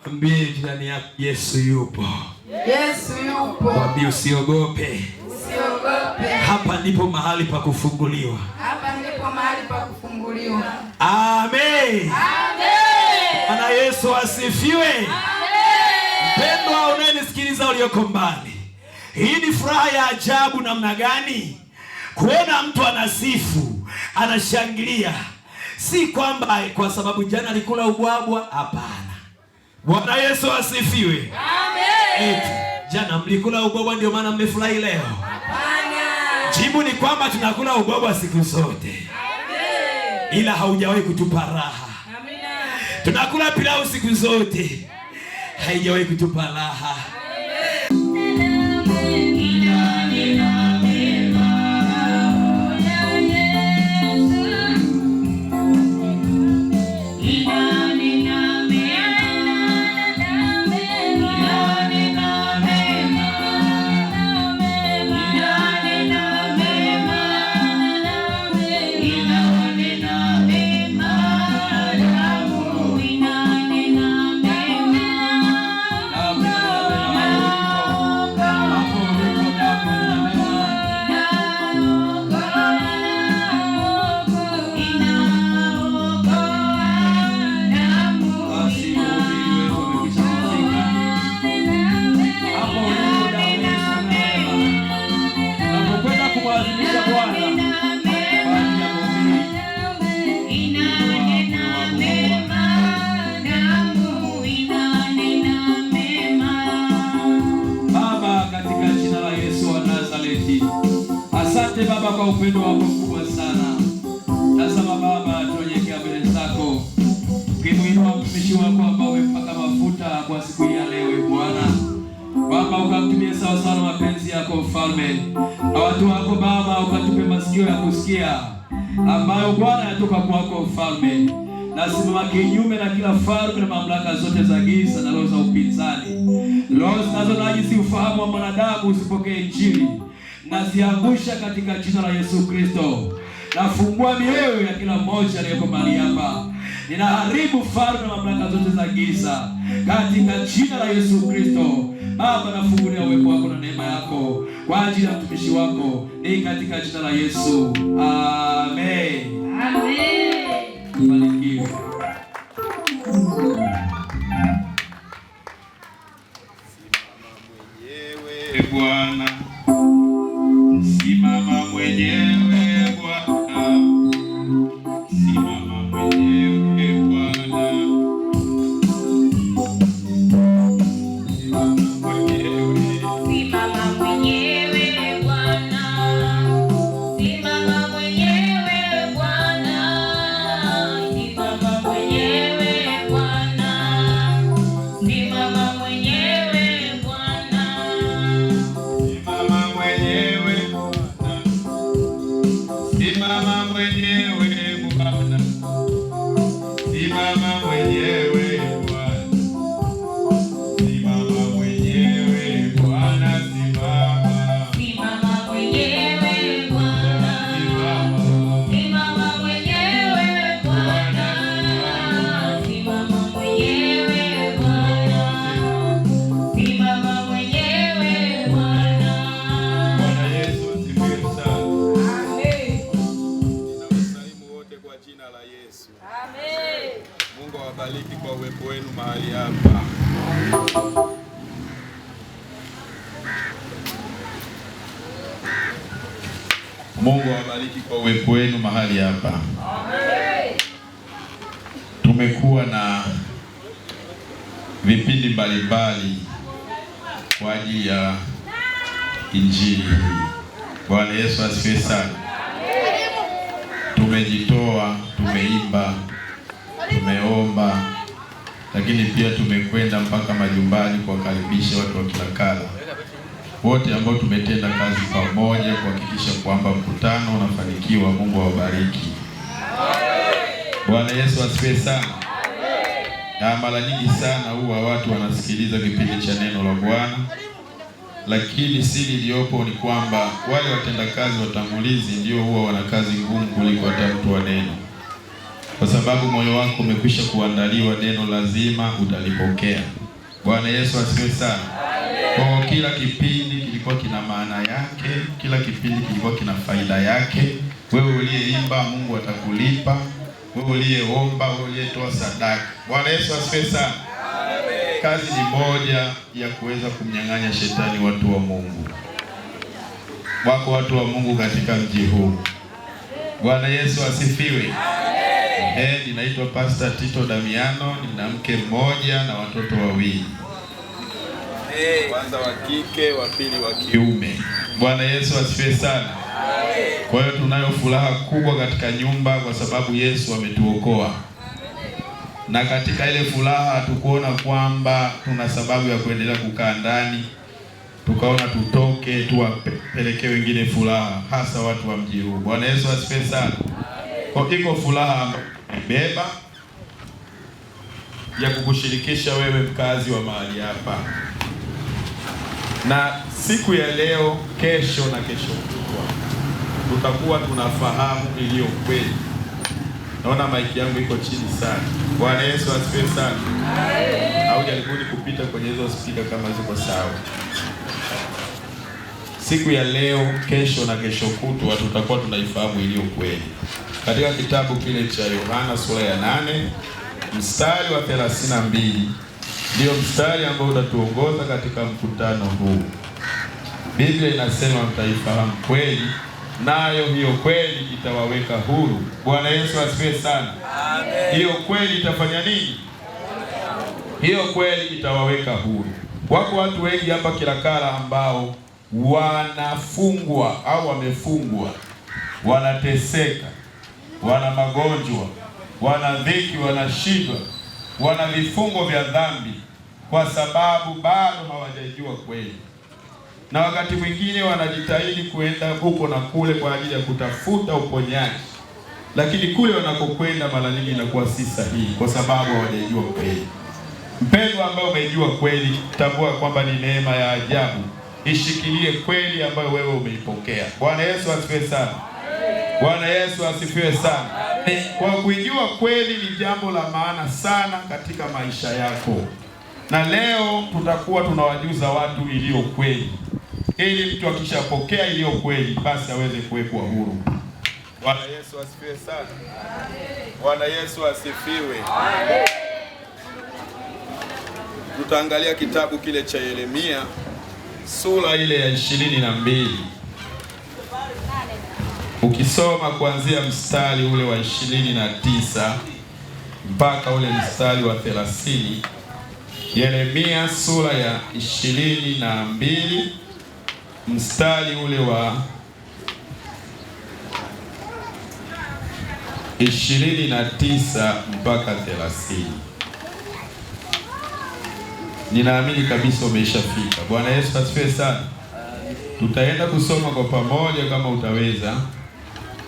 Mwambie jirani yako Yesu yupo. Yesu yupo. Mwambie usiogope. Usiogope. Hapa ndipo mahali pa kufunguliwa. Hapa ndipo mahali pa kufunguliwa. Amen. Amen. Bwana Yesu asifiwe. Amen. Mpendwa unayenisikiliza ulioko mbali, hii ni furaha ya ajabu namna gani kuona mtu anasifu, anashangilia. Si kwamba kwa sababu jana alikula ubwabwa, hapana. Bwana Yesu asifiwe. Amen. Jana mlikula ubwabwa ndio maana mmefurahi leo? Hapana. Jibu ni kwamba tunakula ubwabwa siku zote. Amen. Ila haujawahi kutupa raha. Amen. Tunakula pilau siku zote, haijawahi kutupa raha. Asante Baba kwa upendo wako mkubwa sana. Tazama Baba, tuonyekea mbele zako, ukimuinua mtumishi wako ambao umempaka mafuta kwa siku hii ya leo Bwana. Baba, ukamtumie sawa sawa mapenzi yako Mfalme. Na watu wako Baba, ukatupe masikio ya kusikia ambayo Bwana yatoka kwako Mfalme. Na simama kinyume na kila falme na mamlaka zote za giza na roho za upinzani. Roho zinazonajisi ufahamu wa mwanadamu usipokee Injili. Naziangusha katika jina la Yesu Kristo. Nafungua mioyo ya kila mmoja aliyeko mahali hapa. Ninaharibu falme na mamlaka zote za giza katika jina la Yesu Kristo. Baba, nafungulia uwepo wako na neema yako kwa ajili ya mtumishi wako, ni katika jina la Yesu. Amen. Amen. Barikiwe. Bwana, simama mwenyewe Bwana, simama mwenyewe Bwana, simama mwenyewe, Simama mwenyewe Bwana. Simama mwenyewe Bwana. Simama mwenyewe Bwana. Simama mwenyewe Bwana. simama mwenyewe Bwana, simama mwenyewe Bwana, simama mwenyewe Bwana, simama mwenyewe Bwana, simama, Simama mwenyewe Bwana. simama. Simama mwenyewe Bwana. Simama mwenyewe Bwana. Simama mwenyewe Bwana. Bwana Yesu asifiwe sana. Amen. Ninawasalimu wote kwa jina la Yesu. Amen. Mungu awabariki kwa uwepo wenu mahali hapa. Mungu awabariki kwa uwepo wenu mahali hapa. Amen. Tumekuwa na vipindi mbalimbali kwa ajili ya Injili. Bwana Yesu asifiwe sana. Tumejitoa, tumeimba, tumeomba, lakini pia tumekwenda mpaka majumbani kuwakaribisha watu wa Kilakala wote ambao tumetenda kazi pamoja kuhakikisha kwamba mkutano unafanikiwa. Mungu awabariki. Bwana Yesu asifiwe sana. Na mara nyingi sana huwa watu wanasikiliza kipindi cha neno la Bwana, lakini siri iliyopo ni kwamba wale watendakazi watangulizi ndio huwa wana kazi ngumu kuliko hata mtu wa neno. kwa sababu moyo wako umekwisha kuandaliwa, neno lazima utalipokea. Bwana Yesu asifiwe sana. Kwa kila kipindi kilikuwa kina maana yake, kila kipindi kilikuwa kina faida yake. Wewe uliyeimba, Mungu atakulipa. Wewe uliyeomba, wewe uliyetoa sadaka. Bwana Yesu asifiwe sana. Kazi ni moja ya kuweza kumnyang'anya shetani watu wa Mungu. Wako watu wa Mungu katika mji huu. Bwana Yesu asifiwe. Ninaitwa Pastor Tito Damiano, nina mke mmoja na watoto wawili. Kwanza wa kike, wa pili wa kiume. Bwana Yesu asifiwe sana. Kwa hiyo tunayo furaha kubwa katika nyumba kwa sababu Yesu ametuokoa. Na katika ile furaha hatukuona kwamba tuna sababu ya kuendelea kukaa ndani. Tukaona tutoke tuwapelekee wengine furaha, hasa watu wa mji huu. Bwana Yesu asifiwe sana. Kwa iko furaha beba ya kukushirikisha wewe mkazi wa mahali hapa. Na siku ya leo, kesho na kesho kutwa tutakuwa tunafahamu iliyo kweli. Naona maiki yangu iko chini sana. Bwana Yesu asifiwe sana. Au jaribuni kupita kwenye hizo speaker kama ziko sawa. Siku ya leo, kesho na kesho kutwa tutakuwa tunaifahamu iliyo kweli. Katika kitabu kile cha Yohana sura ya 8 mstari wa 32 ndio mstari ambao utatuongoza katika mkutano huu. Biblia inasema mtaifahamu kweli, nayo hiyo kweli itawaweka huru. Bwana Yesu asifiwe sana. Amen. Hiyo kweli itafanya nini? Hiyo kweli itawaweka huru. Wako watu wengi hapa Kilakala ambao wanafungwa au wamefungwa, wanateseka, wana magonjwa, wana dhiki, wana shida, wana vifungo vya dhambi kwa sababu bado hawajajua kweli. Na wakati mwingine wanajitahidi kuenda huko na kule kwa ajili ya kutafuta uponyaji, lakini kule wanakokwenda mara nyingi inakuwa si sahihi kwa sababu hawajajua kweli. Mpendwa ambaye umejua kweli, tambua kwamba ni neema ya ajabu. Ishikilie kweli ambayo wewe umeipokea. Bwana Yesu asifiwe sana. Bwana Yesu asifiwe sana. Kwa kuijua kweli ni jambo la maana sana katika maisha yako. Na leo tutakuwa tunawajuza watu iliyo kweli, ili mtu akishapokea iliyo kweli basi aweze kuwekwa huru. Bwana Yesu asifiwe sana. Bwana Yesu asifiwe. Tutaangalia kitabu kile cha Yeremia sura ile ya 22. Ukisoma kuanzia mstari ule wa 29 mpaka ule mstari wa 30. Yeremia sura ya 22 mstari ule wa 29 mpaka 30. Ninaamini kabisa umeshafika. Bwana Yesu asifiwe sana. Tutaenda kusoma kwa pamoja kama utaweza,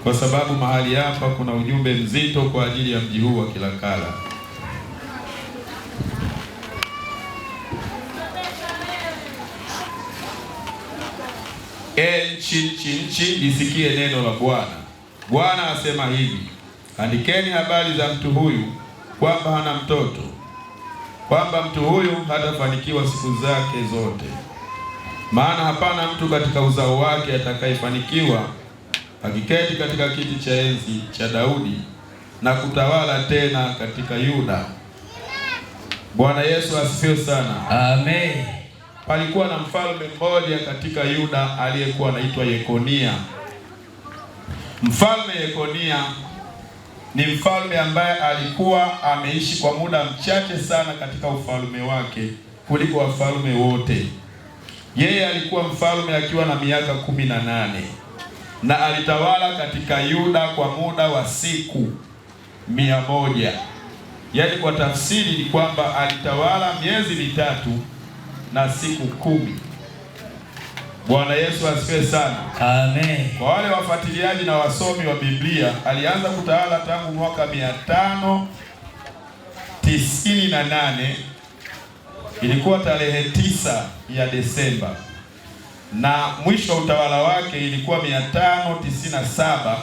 kwa sababu mahali hapa kuna ujumbe mzito kwa ajili ya mji huu wa Kilakala. Nchi lisikie neno la Bwana. Bwana asema hivi: andikeni habari za mtu huyu kwamba hana mtoto, kwamba mtu huyu hatafanikiwa siku zake zote. Maana hapana mtu katika uzao wake atakayefanikiwa akiketi katika kiti cha enzi cha Daudi na kutawala tena katika Yuda. Bwana Yesu asifiwe sana. Amen. Palikuwa na mfalme mmoja katika Yuda aliyekuwa anaitwa Yekonia. Mfalme Yekonia ni mfalme ambaye alikuwa ameishi kwa muda mchache sana katika ufalme wake kuliko wafalme wote. Yeye alikuwa mfalme akiwa na miaka 18 na alitawala katika Yuda kwa muda wa siku 100. Yaani kwa tafsiri ni kwamba alitawala miezi 3 na siku 10. Bwana Yesu asifiwe sana. Amen. Kwa wale wafuatiliaji na wasomi wa Biblia, alianza kutawala tangu mwaka 598. Ilikuwa tarehe 9 ya Desemba, na mwisho wa utawala wake ilikuwa 597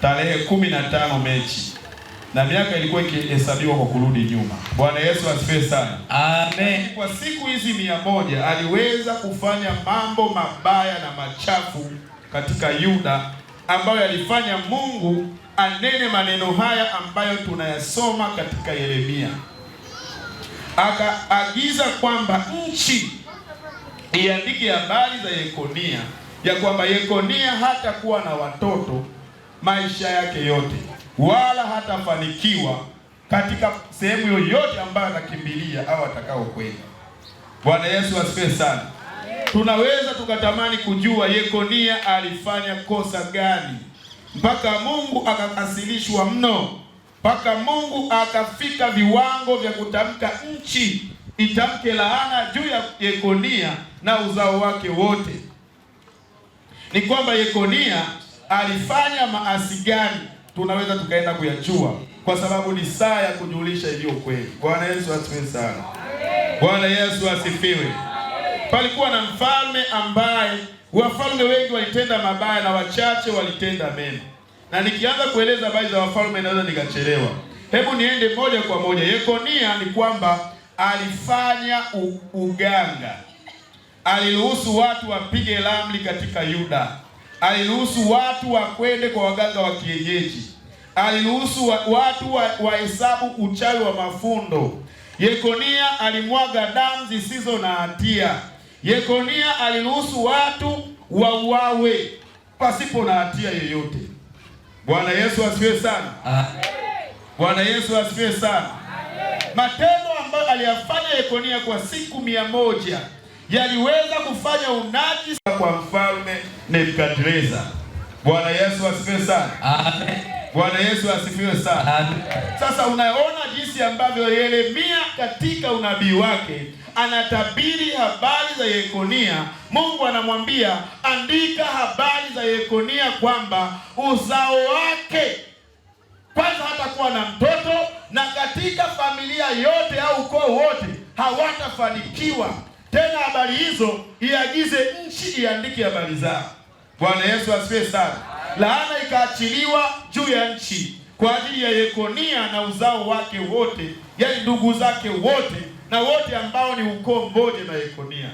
tarehe 15 mechi, na miaka ilikuwa ikihesabiwa kwa kurudi nyuma. Bwana Yesu asifiwe sana. Amen. Kwa siku hizi 100 aliweza kufanya mambo mabaya na machafu katika Yuda, ambayo yalifanya Mungu anene maneno haya ambayo tunayasoma katika Yeremia. Akaagiza kwamba nchi iandike habari za Yekonia, ya kwamba Yekonia hatakuwa na watoto maisha yake yote, wala hatafanikiwa katika sehemu yoyote ambayo atakimbilia au atakao kwenda. Bwana Yesu asifiwe sana. Tunaweza tukatamani kujua Yekonia alifanya kosa gani mpaka Mungu akakasilishwa mno, mpaka Mungu akafika viwango vya kutamka nchi itamke laana juu ya Yekonia na uzao wake wote. Ni kwamba Yekonia alifanya maasi gani? Tunaweza tukaenda kuyajua, kwa sababu ni saa ya kujulisha iliyo kweli. Bwana Yesu asifiwe sana. Bwana Yesu asifiwe. Palikuwa na mfalme ambaye wafalme wengi walitenda mabaya na wachache walitenda mema. Na nikianza kueleza habari za wafalme naweza nikachelewa. Hebu niende moja kwa moja. Yekonia ni kwamba alifanya uganga. Aliruhusu watu wapige ramli katika Yuda. Aliruhusu watu wakwende kwa waganga wa kienyeji. Aliruhusu watu wahesabu uchawi wa mafundo. Yekonia alimwaga damu zisizo na hatia. Yekonia aliruhusu watu wauawe pasipo na hatia yoyote. Bwana Yesu asifiwe sana. Bwana Yesu asifiwe sana. Matendo ambayo aliyafanya Yekonia kwa siku 100 yaliweza kufanya unajisi kwa mfalme Nebukadreza. Bwana Yesu asifiwe sana. Amen. Bwana Yesu asifiwe sana. Amen. Sasa unaona jinsi ambavyo Yeremia katika unabii wake anatabiri habari za Yekonia. Mungu anamwambia andika habari za Yekonia kwamba uzao wake kwanza hatakuwa na mtoto, na katika familia yote au ukoo wote hawatafanikiwa tena. Habari hizo iagize nchi iandike habari zao. Bwana Yesu asifiwe sana. Laana ikaachiliwa juu ya nchi kwa ajili ya Yekonia na uzao wake wote, yaani ndugu zake wote na wote ambao ni ukoo mmoja na Yekonia.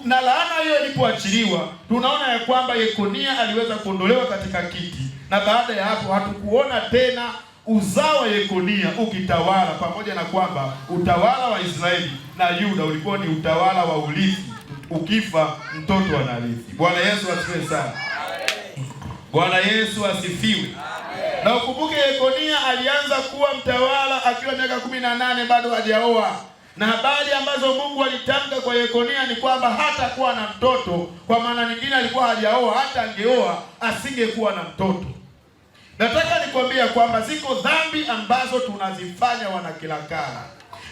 Na laana hiyo ilipoachiliwa, tunaona ya kwamba Yekonia aliweza kuondolewa katika kiti, na baada ya hapo hatukuona tena uzao wa Yekonia ukitawala, pamoja na kwamba utawala wa Israeli na Yuda ulikuwa ni utawala wa urithi. Ukifa mtoto anarithi. Bwana Yesu asifiwe sana. Bwana Yesu asifiwe. Na ukumbuke Yekonia alianza kuwa mtawala akiwa miaka 18 bado hajaoa. Na habari ambazo Mungu alitamka kwa Yekonia ni kwamba hatakuwa na mtoto. Kwa maana nyingine alikuwa hajaoa, hata angeoa asingekuwa na mtoto. Nataka nikwambia kwamba ziko dhambi ambazo tunazifanya wanakilakala,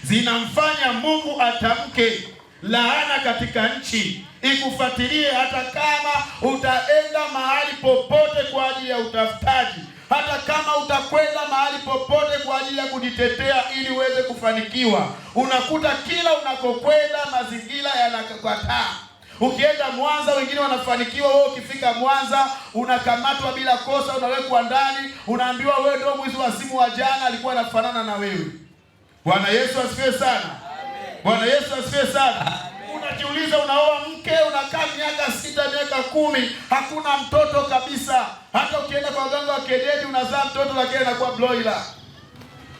zinamfanya Mungu atamke laana katika nchi ikufuatilie, hata kama utaenda mahali popote kwa ajili ya utafutaji, hata kama utakwenda mahali popote kwa ajili ya kujitetea ili uweze kufanikiwa. Unakuta kila unakokwenda mazingira yanakataa. Ukienda Mwanza wengine wanafanikiwa, wewe ukifika Mwanza unakamatwa bila kosa, unawekwa ndani, unaambiwa wewe ndio mwizi wa simu wa jana, alikuwa anafanana na wewe. Bwana Yesu asifiwe sana. Bwana Yesu asifiwe sana. Unajiuliza, unaoa mke, unakaa miaka 6, miaka 10, hakuna mtoto kabisa. Hata ukienda kwa waganga wa kienyeji unazaa mtoto lakini anakuwa broiler.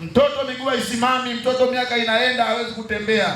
Mtoto miguu haisimami, mtoto miaka inaenda hawezi kutembea.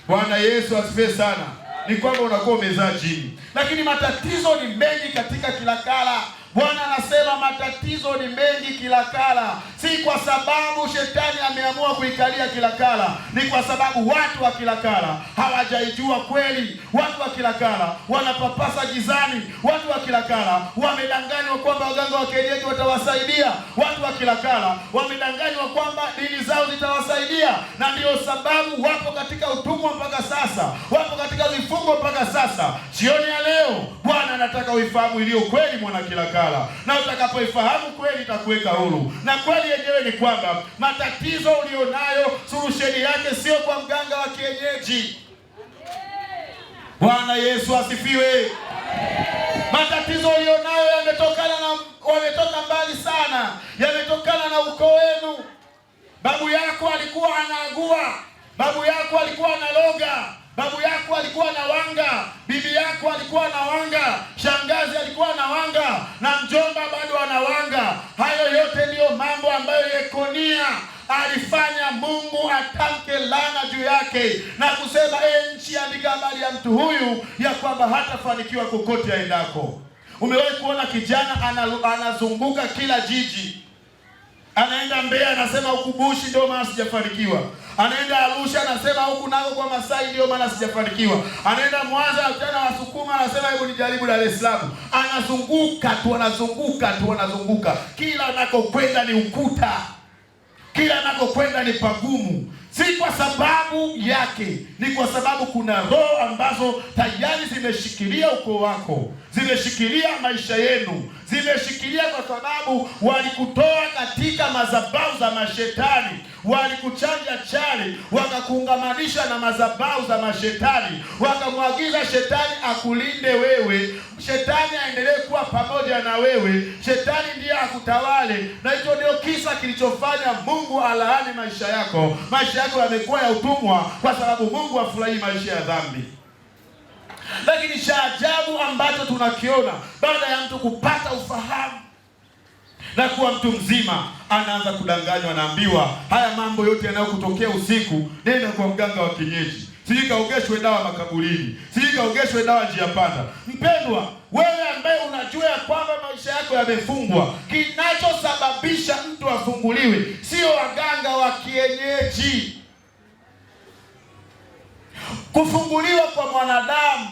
Bwana Yesu asifiwe sana. Ni kwamba unakuwa umezaa jini. Lakini matatizo ni mengi katika Kilakala. Bwana anasema matatizo ni mengi Kilakala. Si kwa sababu shetani ameamua kuikalia Kilakala, ni kwa sababu watu wa Kilakala hawajaijua kweli. Watu wa Kilakala wanapapasa gizani. Watu wa Kilakala wamedanganywa kwamba waganga wa kienyeji watawasaidia. Watu wa Kilakala wamedanganywa kwamba dini zao zitawasaidia, na ndio sababu wapo katika utumwa mpaka sasa, wapo katika vifungo mpaka sasa. Jioni ya leo Bwana anataka uifahamu iliyo kweli, mwana Kilakala, na utakapoifahamu kweli itakuweka huru. Na kweli yenyewe ni kwamba matatizo ulionayo solution yake sio kwa mganga wa kienyeji. Bwana Yesu asifiwe. Matatizo ulionayo wametoka mbali sana, yametokana na ukoo wenu. Babu yako alikuwa anaagua, babu yako alikuwa analoga, babu yako alikuwa na wanga, bibi yako alikuwa na wanga, shangazi alikuwa na wanga, na mjomba bado ana wanga. Hayo yote ndiyo mambo ambayo Yekonia alifanya Mungu atamke laana juu yake na kusema, nchi, andika habari ya mtu huyu ya kwamba hatafanikiwa kokote aendako. Umewahi kuona kijana anazunguka kila jiji? Anaenda Mbeya anasema huku Bushi ndio maana sijafanikiwa. Anaenda Arusha anasema huku nako kwa Masai ndio maana sijafanikiwa. Anaenda Mwanza tena Wasukuma anasema hebu nijaribu Dar es Salaam. Anazunguka tu, anazunguka. Kila anakokwenda ni ukuta. Kila anakokwenda ni pagumu. Si kwa sababu yake, ni kwa sababu kuna roho ambazo tayari zimeshikilia ukoo wako, zimeshikilia maisha yenu, zimeshikilia kwa sababu walikutoa katika madhabahu za mashetani, walikuchanja chali, wakakuungamanisha na madhabahu za mashetani, wakamwagiza shetani akulinde wewe, shetani aendelee kuwa pamoja na wewe, shetani ndiye akutawale. Na hicho ndio kisa kilichofanya Mungu alaani maisha yako. Maisha yako yamekuwa ya utumwa kwa sababu Mungu hafurahii maisha ya dhambi. Lakini cha ajabu ambacho tunakiona, baada ya mtu kupata ufahamu na kuwa mtu mzima, anaanza kudanganywa, anaambiwa haya mambo yote yanayokutokea usiku, nenda kwa mganga wa kienyeji, sijui kaogeshwe dawa makaburini, sijui kaogeshwe dawa njia panda. Mpendwa, wewe ambaye unajua ya kwamba maisha yako yamefungwa, kinachosababisha mtu afunguliwe sio waganga wa kienyeji. Kufunguliwa kwa mwanadamu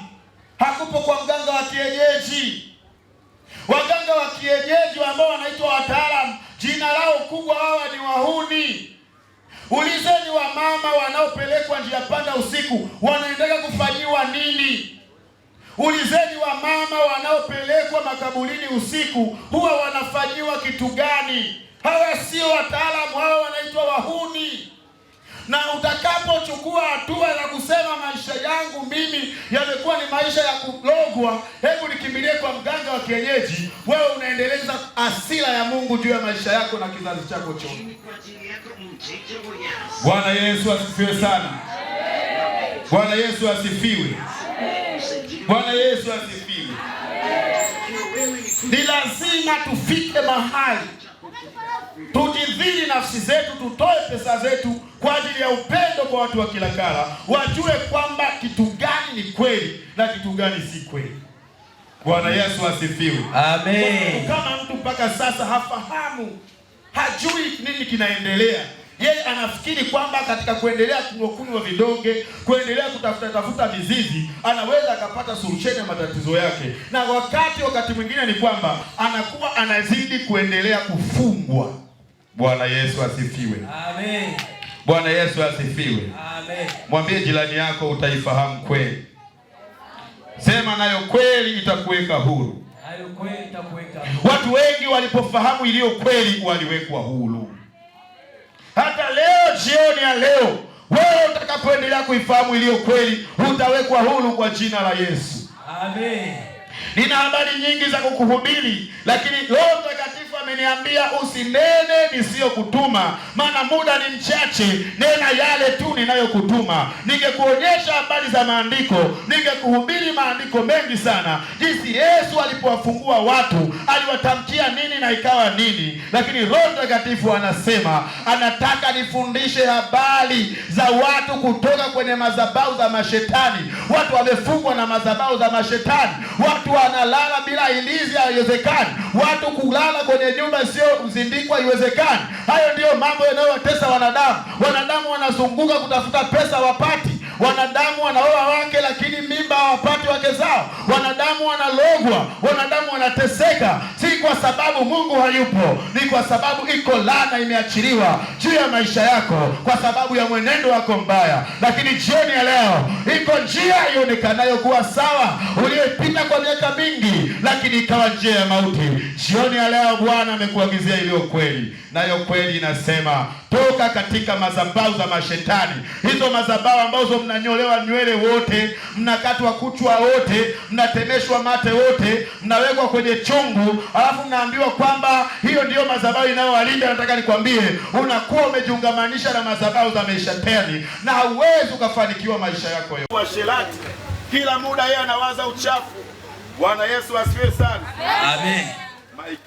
hakupo kwa mganga wa kienyeji. Waganga wa kienyeji ambao wanaitwa wataalamu, jina lao kubwa hawa ni wahuni. Ulizeni wamama wanaopelekwa njia panda usiku wanaendelea kufanyiwa nini? Ulizeni wamama wanaopelekwa makaburini usiku huwa wanafanyiwa kitu gani? Hawa sio wataalamu, hawa wanaitwa wahuni. Na utakapochukua hatua ya kusema maisha yangu mimi yamekuwa ni maisha ya kulogwa, hebu nikimbilie kwa mganga wa kienyeji, wewe unaendeleza hasira ya Mungu juu ya maisha yako na kizazi chako chote. Bwana Yesu asifiwe sana. Bwana Yesu asifiwe. Bwana Yesu asifiwe. Ni lazima tufike mahali tujidhili nafsi zetu, tutoe pesa zetu kwa ajili ya upendo kwa watu wa Kilakala, wajue kwamba kitu gani ni kweli na kitu gani si kweli. Bwana Yesu asifiwe. Amen. Kama mtu mpaka sasa hafahamu, hajui nini kinaendelea, yeye anafikiri kwamba katika kuendelea kunywa vidonge, kuendelea kutafuta mizizi, anaweza akapata solution ya matatizo yake. Na wakati mwingine ni kwamba anakuwa anazidi kuendelea kufungwa. Bwana Yesu asifiwe. Amen. Bwana Yesu asifiwe. Amen. Mwambie jirani yako utaifahamu kweli. Sema nayo kweli itakuweka huru. Nayo kweli itakuweka huru. Watu wengi walipofahamu iliyo kweli waliwekwa huru. Hata leo, jioni ya leo, wewe utakapoendelea kuifahamu iliyo kweli, utawekwa huru kwa jina la Yesu. Amen. Nina habari nyingi za kukuhubiri, lakini Roho Mtakatifu ameniambia usinene nisiyokutuma, maana muda ni mchache. Nena yale tu ninayokutuma. Ningekuonyesha habari za maandiko, ningekuhubiri maandiko mengi sana, jinsi Yesu alipowafungua watu aliwatamkia nini na ikawa nini. Lakini Roho Mtakatifu anasema anataka nifundishe habari za watu kutoka kwenye madhabahu za mashetani. Watu wamefungwa na madhabahu za mashetani. Watu wanalala bila ilizi, haiwezekani. Watu kulala kwenye nyumba sio mzindikwa, haiwezekani. Hayo ndiyo mambo yanayowatesa wanadamu. Wanadamu wanazunguka kutafuta pesa, wapati. Wanadamu wanaoa wake lakini mimba hawapati wake zao. Wanadamu wanalogwa, wanadamu wanateseka. Si kwa sababu Mungu hayupo, ni kwa sababu iko laana imeachiliwa juu ya maisha yako kwa sababu ya mwenendo wako mbaya. Lakini jioni ya leo iko njia ionekanayo kuwa sawa, uliyopita kwa miaka mingi lakini ikawa njia ya mauti. Jioni ya leo Bwana amekuagizia iliyo kweli, nayo kweli inasema toka katika madhabahu za mashetani. Hizo madhabahu ambazo mnanyolewa nywele wote, mnakatwa kuchwa wote, mnatemeshwa mate wote, mnawekwa kwenye chungu, alafu mnaambiwa kwamba hiyo ndiyo madhabahu inayowalinda. Nataka nikwambie, unakuwa umejiungamanisha na madhabahu za Meshetani na hauwezi ukafanikiwa maisha yako yote. Washerati kila muda yeye anawaza uchafu. Bwana Yesu asifiwe sana. Amen. Maiki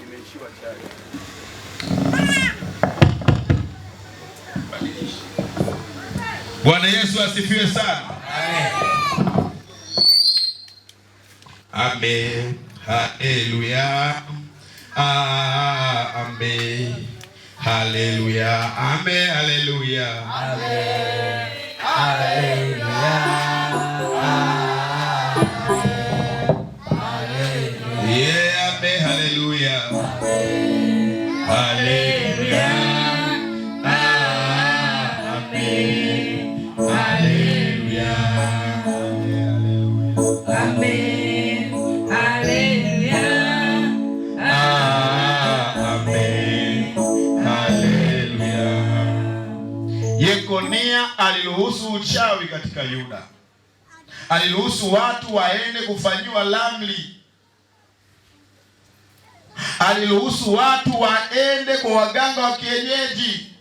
imeishiwa chai. Bwana Yesu asifiwe sana. Amen. Haleluya. Amen. Haleluya. Amen. Haleluya. Amen. Haleluya. Yeah, amen. Haleluya. Haleluya. Amen. Haleluya. Amen. Haleluya. Amen. Haleluya. Yekonia aliruhusu uchawi katika Yuda. Aliruhusu watu waende kufanyiwa ramli. Aliruhusu watu waende kwa waganga wa kienyeji.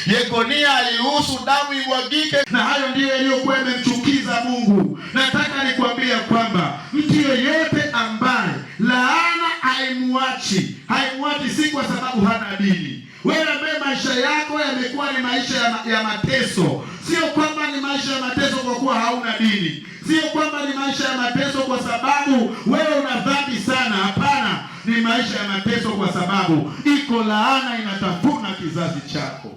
Yekonia aliruhusu damu imwagike, na hayo ndiyo yaliyokuwa yamemchukiza Mungu. Nataka nikwambia kwamba mtu yeyote ambaye laana haimwachi si kwa sababu hana dini. Wewe ambaye maisha yako yamekuwa ni maisha ya mateso, sio kwamba ni maisha ya mateso kwa kuwa hauna dini, sio kwamba ni maisha ya mateso kwa sababu wewe una dhambi sana. Hapana, ni maisha ya mateso kwa sababu iko laana inatafuna kizazi chako.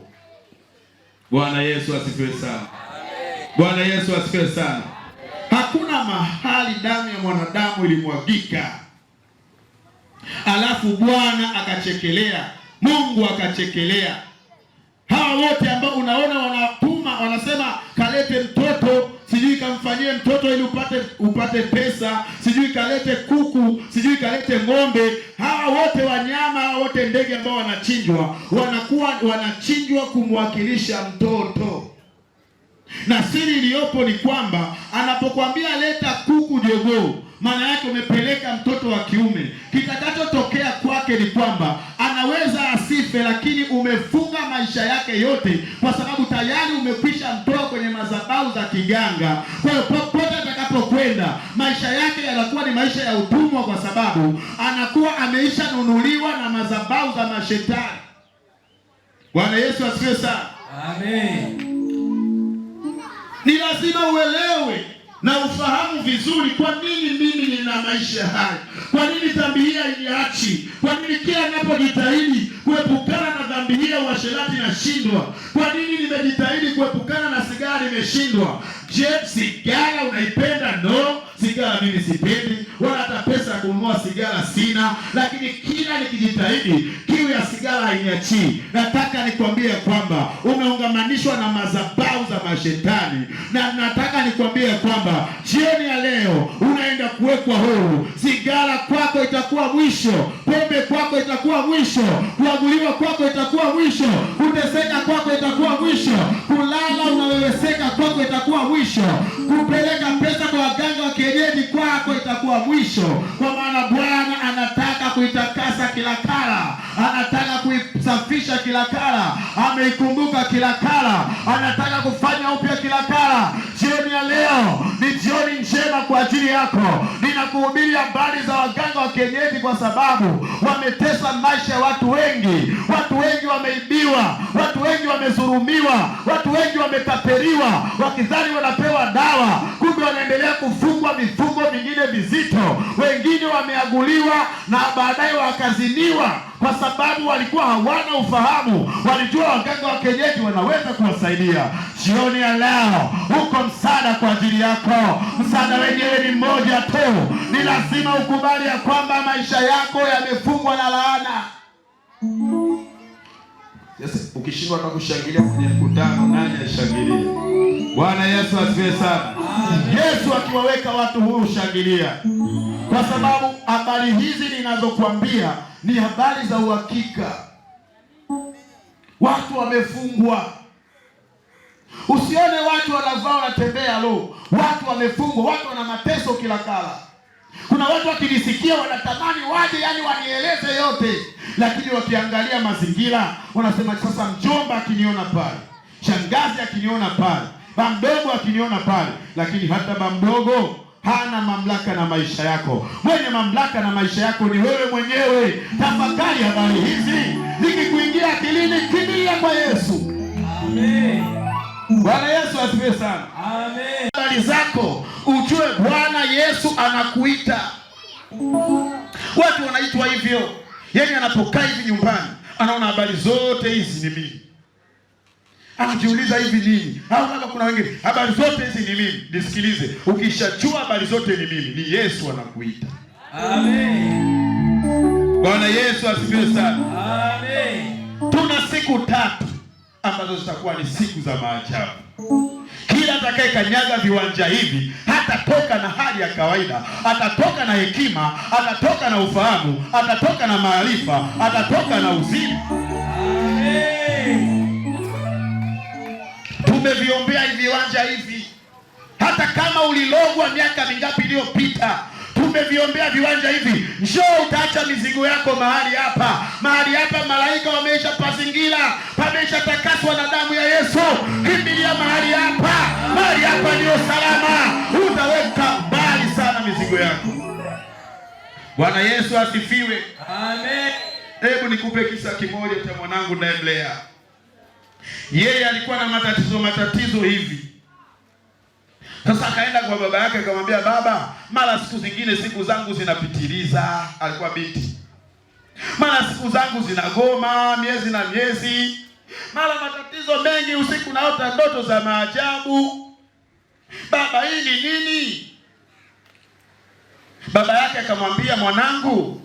Bwana Yesu asifiwe sana. Bwana Yesu asifiwe sana. Hakuna mahali damu ya mwanadamu ilimwagika alafu Bwana akachekelea, Mungu akachekelea. Hawa wote ambao unaona wanapuma, wanasema kalete mtoto, sijui kamfanyie mtoto ili upate pesa, sijui kalete kuku, sijui kalete ng'ombe. Hawa wote wanyama, hawa wote ndege ambao wanachinjwa, wanachinjwa kumwakilisha mtoto. Na siri iliyopo ni kwamba anapokuambia leta kuku jogoo, maana yake umepeleka mtoto wa kiume. Kitakachotokea kwake ni kwamba anaweza asife, lakini umefunga maisha yake yote, kwa sababu tayari umekwisha mtoa kwenye madhabahu za kiganga. Kwa hiyo popote atakapokwenda, maisha yake yanakuwa ni maisha ya utumwa, kwa sababu anakuwa ameisha nunuliwa na madhabahu za mashetani. Bwana Yesu asifiwe sana. Amen. Ni lazima uelewe na ufahamu vizuri kwa nini mimi nina maisha haya. Kwa nini dhambi hii hainiachi? Kwa nini kila ninapojitahidi kuepukana na dhambi hii ya uasherati nashindwa? Kwa nini nimejitahidi kuepukana na sigara nimeshindwa? Je, sigara unaipenda? No, sigara mimi sipendi, wala hata pesa ya kununua sigara sina, lakini kila nikijitahidi kiu ya sigara hainiachii. Nataka nikwambie kwamba umeungamanishwa na madhabahu za mashetani, na nataka nikwambie kwamba jioni ya leo unaenda kuwekwa huru. Sigara kwako itakuwa mwisho, pombe kwako itakuwa mwisho, kuaguliwa kwako itakuwa mwisho, kuteseka kwako itakuwa mwisho, kulala unaweweseka kwako itakuwa mwisho, kupeleka pesa kwa waganga wa kienyeji kwako itakuwa mwisho. Kwa maana Bwana anataka kuitakasa kila kala, anataka kuisafisha kila kala, ameikumbuka kila kala, anataka kufanya upya kila kala. Jioni ya leo ni jioni njema kwa ajili yako. Ninakuhubiria habari za waganga wa kienyeji kwa sababu wametesa maisha ya watu wengi. Watu wengi wameibiwa, watu wengi wamezulumiwa, watu wengi wametapeliwa, wakidhani wanapewa dawa, kumbe wanaendelea kufungwa vifungo vingine vizito. Wengine wameaguliwa na baadaye wakaziniwa kwa sababu walikuwa hawana ufahamu. Walijua waganga wa kienyeji wanaweza kuwasaidia. Jioni ya leo uko msaada kwa ajili yako. Msaada wenyewe ni mmoja tu. Ni lazima ukubali ya kwamba maisha yako yamefungwa na laana. Yes, ukishindwa na kushangilia kwenye mkutano, nani ashangilie? Bwana Yesu asifiwe sana. Yesu akiwaweka watu huru, shangilia, kwa sababu habari hizi ninazokuambia ni habari za uhakika. Watu wamefungwa. Usione watu ambao wanatembea watu wamefungwa, watu wana mateso kila kala. Kuna watu wakinisikia wanatamani waje, yani wanieleze yote, lakini wakiangalia mazingira wanasema sasa mjomba akiniona pale, shangazi akiniona pale, bamdogo akiniona pale. Lakini hata bamdogo hana mamlaka na maisha yako. Mwenye mamlaka na maisha yako ni wewe mwenyewe. Tafakari habari hizi, zikikuingia akilini, kimbilia kwa Yesu. Amen. Bwana Yesu asifiwe sana. Amen. Habari zako ujue Bwana Yesu anakuita. Watu wanaitwa hivyo, yaani anapokaa hivi nyumbani anaona habari zote hizi ni mimi, anajiuliza hivi nini? Au kama kuna wengine habari zote hizi ni mimi. Nisikilize, ukishajua habari zote ni mimi, ni Yesu anakuita. Amen. Bwana Yesu asifiwe sana. Amen. Tuna siku 3 ambazo zitakuwa ni siku za maajabu. Kila atakaye kanyaga viwanja hivi hatatoka na hali ya kawaida, atatoka na hekima, atatoka na ufahamu, atatoka na maarifa, atatoka na uzima. Amen. Tumeviombea hivi viwanja hivi, hata kama ulilogwa miaka mingapi iliyopita, tumeviombea viwanja hivi. Njoo, utaacha mizigo yako mahali hapa. Mahali hapa malaika wameisha pazingira, pamesha takaswa na damu ya Yesu. Kimbilia mahali hapa. Mahali hapa ndio salama, utaweka mbali sana mizigo yako. Bwana Yesu asifiwe. Amen. Hebu nikupe kisa kimoja cha mwanangu nayemlea. Yeye alikuwa na matatizo hivi. Sasa akaenda kwa baba yake akamwambia, baba, mara siku zingine siku zangu zinapitiliza. Alikuwa binti. Mara siku zangu zinagoma miezi na miezi. Mara matatizo mengi, usiku naota ndoto za maajabu. Baba, hii ni nini? Baba yake akamwambia, mwanangu,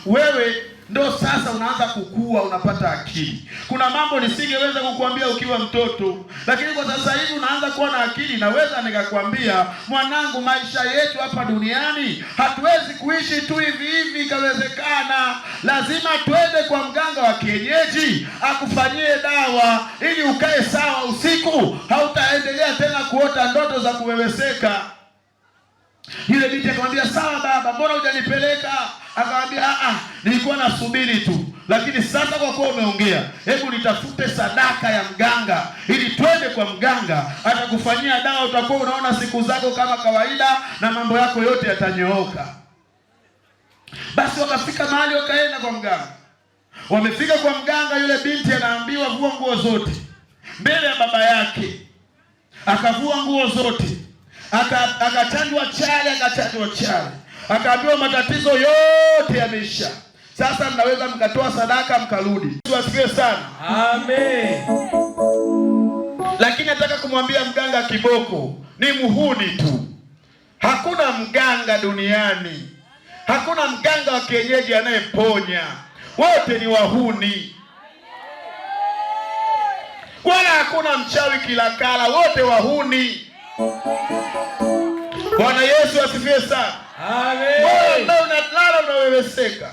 wewe ndo sasa unaanza kukua, unapata akili. Kuna mambo nisingeweza kukuambia ukiwa mtoto, lakini kwa sasa hivi unaanza kuwa na akili. Naweza nikakwambia, mwanangu, maisha yetu hapa duniani hatuwezi kuishi tu hivi hivi ikawezekana. Lazima twende kwa mganga wa kienyeji akufanyie dawa ili ukae sawa. Usiku hautaendelea tena kuota ndoto za kuweweseka. Yule binti akamwambia, sawa baba, mbona hujanipeleka? Akamwambia, nilikuwa nasubiri tu, lakini sasa kwa kuwa umeongea, hebu nitafute sadaka ya mganga ili twende kwa mganga, atakufanyia dawa, utakuwa unaona siku zako kama kawaida na mambo yako yote yatanyooka. Basi wakafika mahali, wakaenda kwa mganga. Wamefika kwa mganga, yule binti anaambiwa, vua nguo zote mbele ya baba yake. Akavua nguo zote, akachanjwa chale, akaambiwa matatizo yote yameisha. Sasa mnaweza mkatoa sadaka mkarudi. Asifiwe sana. Amen. Lakini nataka kumwambia mganga kiboko ni muhuni tu. Hakuna mganga duniani, hakuna mganga wa kienyeji anayeponya. Wote ni wahuni. Wala hakuna mchawi kilakala, wote wahuni. Bwana Yesu asifiwe sana. Amen. Wewe ambao unalala unaweweseka,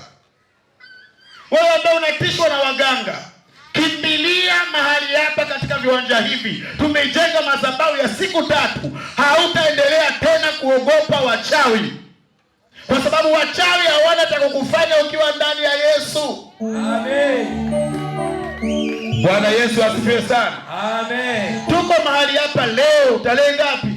wewe ambao unatishwa na waganga, kimbilia mahali hapa katika viwanja hivi. Tumejenga madhabahu ya siku 3. Hautaendelea tena kuogopa wachawi, kwa sababu wachawi hawana cha kukufanya ukiwa ndani ya Yesu. Amen. Bwana Yesu asifiwe sana. Amen. Tuko mahali hapa leo tarehe ngapi?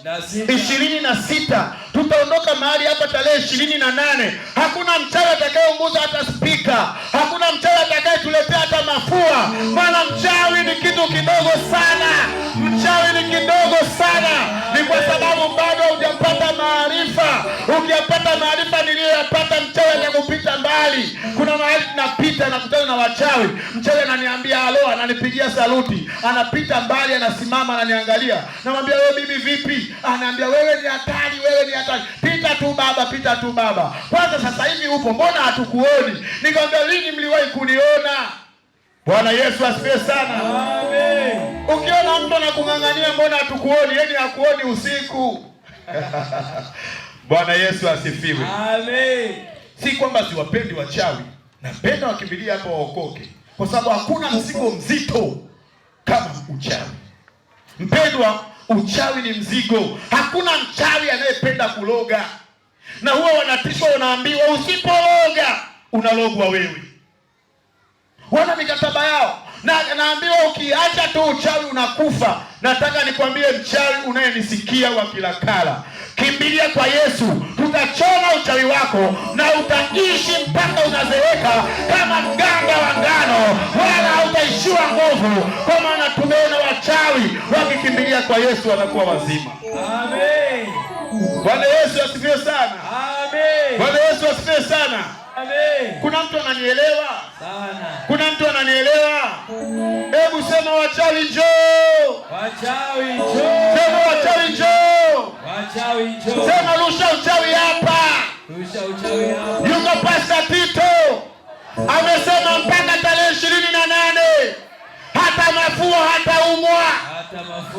26. Tutaondoka mahali hapa tarehe 28. Hakuna mchawi atakayeunguza hata spika. Hakuna mchawi atakayetuletea hata mafua. Maana mchawi ni kitu kidogo sana. Mchawi ni kidogo sana. Ni kwa sababu bado hujapata maarifa. Ukiyapata maarifa niliyoyapata, mchawi atakupita mbali. Kuna mahali tunapita na kutana na wachawi. Mchawi ananiambia halo, ananipigia saluti. Anapita mbali, anasimama, ananiangalia. Namwambia, wewe bibi vipi? Anaambia, wewe ni hatari, wewe ni hatari. Pita tu baba, pita tu baba. Kwanza sasa hivi upo, mbona hatukuoni? Nikamwambia, lini mliwahi kuniona? Bwana Yesu asifiwe sana. Amen. Ukiona mtu anakung'ang'ania, mbona hatukuoni? Yeye hakuoni usiku. Bwana Yesu asifiwe. Amen. Si kwamba siwapendi wachawi, napenda wakimbilia hapa waokoke, kwa sababu hakuna mzigo mzito kama uchawi. Mpendwa, Uchawi ni mzigo. Hakuna mchawi anayependa kuloga, na huwa wanatishwa, unaambiwa usipologa unalogwa wewe. Wana mikataba yao, na naambiwa ukiacha tu uchawi unakufa. Nataka nikwambie mchawi unayenisikia wa Kilakala, kimbilia kwa Yesu. Tutachoma uchawi wako na utaishi mpaka unazeeka kama mganga wa ngano, wala hautaishiwa nguvu, kwa maana tumeona wachawi wakikimbilia kwa Yesu wanakuwa wazima. Amen. Bwana Yesu asifiwe sana. Amen. Bwana Yesu asifiwe sana. Amen. Kuna mtu ananielewa? Sana. Kuna mtu ananielewa? Hebu sema wachawi njoo. Wachawi njoo. Sema wachawi njoo. Wachawi njoo. Sema rusha uchawi hapa. Rusha uchawi hapa. Yuko Pastor Tito amesema mpaka tarehe 28 hata mafua hataumwa.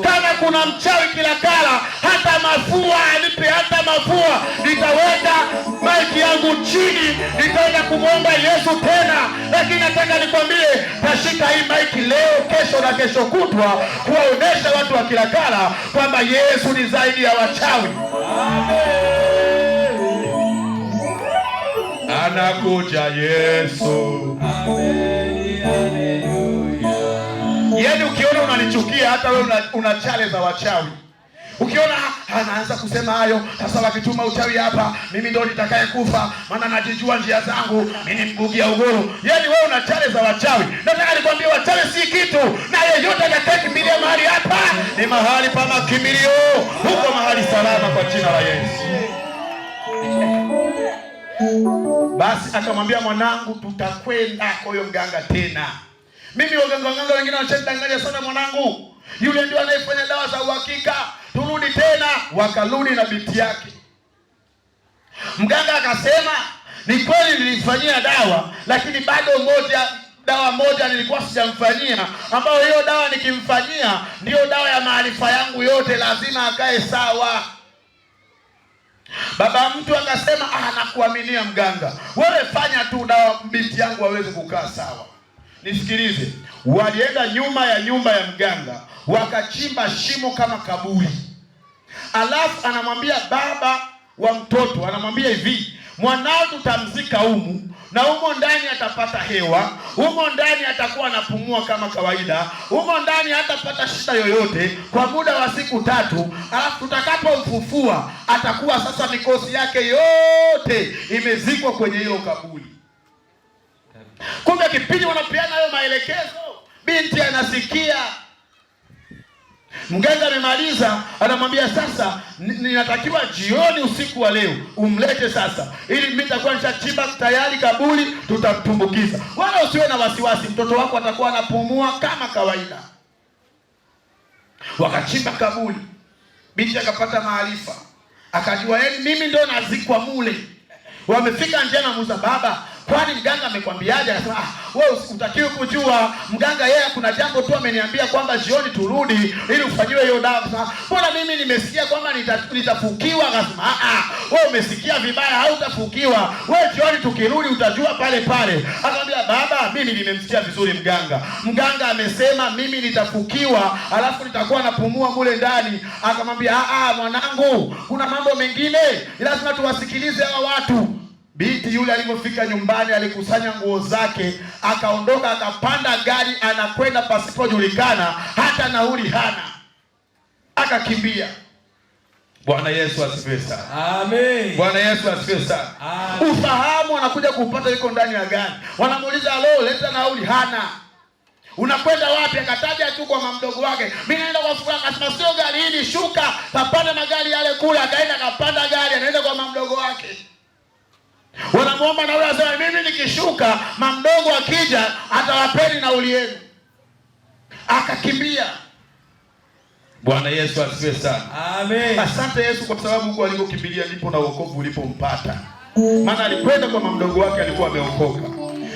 Kama kuna mchawi Kilakala, hata mafua alipe, hata mafua. Nitaweka maiki yangu chini, nitaenda kumwomba Yesu tena. Lakini nataka nikwambie, tashika hii maiki leo, kesho na kesho kutwa, kuwaonesha watu wa Kilakala kwamba Yesu ni zaidi ya wachawi. Amen. Anakuja Yesu. Amen. Haleluya. Yaani ukiona unanichukia, hata wewe una chale za wachawi. Ukiona anaanza kusema hayo, sasa wakituma uchawi hapa, mimi ndo nitakaye kufa, maana najijua njia zangu, mimi mbugia ugoro. Yaani wewe una chale za wachawi. Nataka nikwambie, wachawi si kitu, na yeyote atakayekimbilia mahali hapa ni mahali pa makimbilio. Huko mahali salama kwa jina la Yesu. Basi akamwambia, mwanangu, tutakwenda kwa huyo mganga tena. Mimi waganga wengine wanachanganya sana, mwanangu, yule ndio anayefanya dawa za uhakika, turudi tena. Wakarudi na binti yake. Mganga akasema, ni kweli nilimfanyia dawa, lakini bado dawa moja nilikuwa sijamfanyia, ambayo hiyo dawa nikimfanyia ndio dawa ya maarifa yangu yote, lazima akae sawa. Baba mtu akasema, nakuaminia mganga, wewe fanya tu dawa binti yangu aweze kukaa sawa. Nisikilize, walienda nyuma ya nyumba ya mganga, wakachimba shimo kama kaburi. Alafu anamwambia baba wa mtoto, anamwambia hivi, mwanao tutamzika humu, na humo ndani atapata hewa, humo ndani atakuwa anapumua kama kawaida, humo ndani hatapata shida yoyote kwa muda wa siku 3. Alafu tutakapomfufua atakuwa sasa mikosi yake yote imezikwa kwenye hilo kaburi. Kumbe kipindi wanapeana hayo maelekezo, binti anasikia. Mganga amemaliza, anamwambia sasa, ninatakiwa jioni usiku wa leo umlete sasa, ili mimi nitakuwa nishachimba tayari kaburi, tutamtumbukiza. Wala usiwe na wasiwasi, mtoto wako atakuwa anapumua kama kawaida. Wakachimba kaburi, binti akapata maarifa, akajua mimi ndo nazikwa mule. Wamefika nje na Musa, baba, kwani mganga amekwambiaje? Akasema, wewe usitakiwe kujua. Mganga yeye kuna jambo tu ameniambia kwamba jioni turudi ili ufanyiwe hiyo dawa. Akasema, mbona mimi nimesikia kwamba nitafukiwa? Akasema, wewe umesikia vibaya, hautafukiwa. Wewe jioni tukirudi utajua pale pale. Akamwambia, baba, mimi nimemsikia vizuri mganga. Mganga amesema mimi nitafukiwa, alafu nitakuwa napumua mule ndani. Akamwambia, mwanangu, kuna mambo mengine lazima tuwasikilize hawa watu. Binti yule alipofika nyumbani, alikusanya nguo zake, akaondoka, akapanda gari, anakwenda pasipojulikana, hata nauli hana, akakimbia. Bwana Yesu asifiwe sana. Amen. Bwana Yesu asifiwe sana. Ufahamu anakuja kupata yuko ndani ya gari. Wanamuuliza, leta nauli, hana. Unakwenda wapi? Akataja tu kwa mdogo wake, mimi naenda kwa fulani. Akasema, sio gari hili, shuka, kapanda magari yale kule. Akaenda akapanda gari, anaenda kwa mdogo wake. Wanamuomba na yule anasema, mimi nikishuka mamdogo akija atawapeni nauli yenu. Akakimbia. Bwana Yesu asifiwe sana. Amen. Asante Yesu, kwa sababu huko alikokimbilia ndipo na wokovu ulipompata. Maana alikwenda kwa mamdogo wake, alikuwa ameokoka.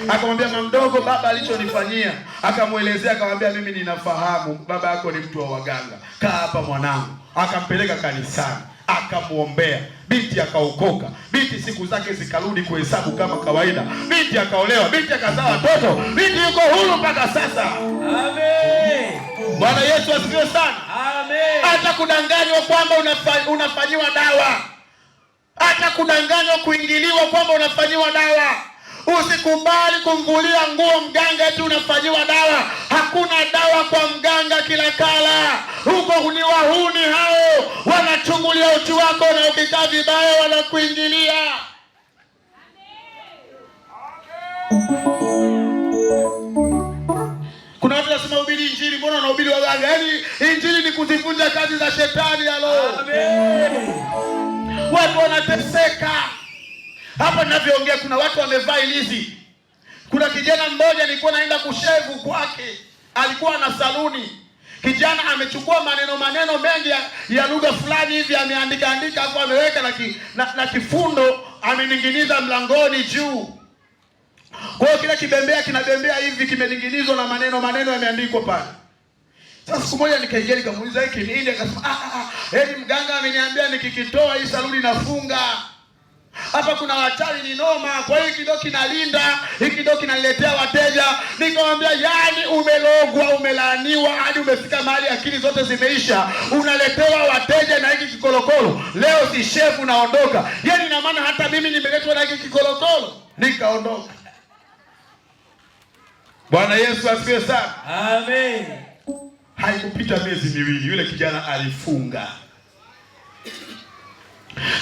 Akamwambia mamdogo, baba alichonifanyia. Akamuelezea, akamwambia, mimi ninafahamu baba yako ni mtu wa waganga, kaa hapa mwanangu. Akampeleka kanisani, akamuombea. Binti akaokoka. Binti siku zake zikarudi kuhesabu kama kawaida. Binti akaolewa. Binti akazaa watoto. Binti yuko huru mpaka sasa. Amen. Bwana Yesu asifiwe sana. Amen. Hata kudanganywa kwamba unafanyiwa dawa. Hata kudanganywa kuingiliwa kwamba unafanyiwa dawa. Usikubali kumvulia nguo mganga eti unafanyiwa dawa. Hakuna dawa kwa mganga Kilakala. Huko ni wahuni hao. Wanachungulia uchi wako na ukikaa vibaya wanakuingilia. Kuna watu wanasema hubiri injili, mbona unahubiri waganga? Yaani injili ni kuzivunja kazi za shetani halo. Amen. Watu wanateseka. Hapa ninavyoongea kuna watu wamevaa ilizi. Kuna kijana mmoja nilikuwa naenda kushevu kwake. Alikuwa na saluni. Kijana amechukua maneno mengi ya lugha fulani hivi ameandika hapo ameweka na kifundo ameninginiza mlangoni juu. Kwa hiyo kile kibembea kinabembea hivi kimening'inizwa na maneno yameandikwa pale. Sasa siku moja nikaingia nikamuuliza hiki nini? Akasema mganga ameniambia nikikitoa hii saluni nafunga. Hapa kuna wachawi ni noma, kwa hiyo kidogo kinalinda, hiki kidogo kinaniletea wateja. Nikamwambia yani umelogwa, umelaaniwa hadi umefika mahali akili zote zimeisha. Unaletewa wateja na hiki kikolokolo. Leo si shefu naondoka. Yaani ina maana hata mimi nimeletwa na hiki kikolokolo. Nikaondoka. Bwana Yesu asifiwe sana. Amen. Haikupita miezi miwili yule kijana alifunga.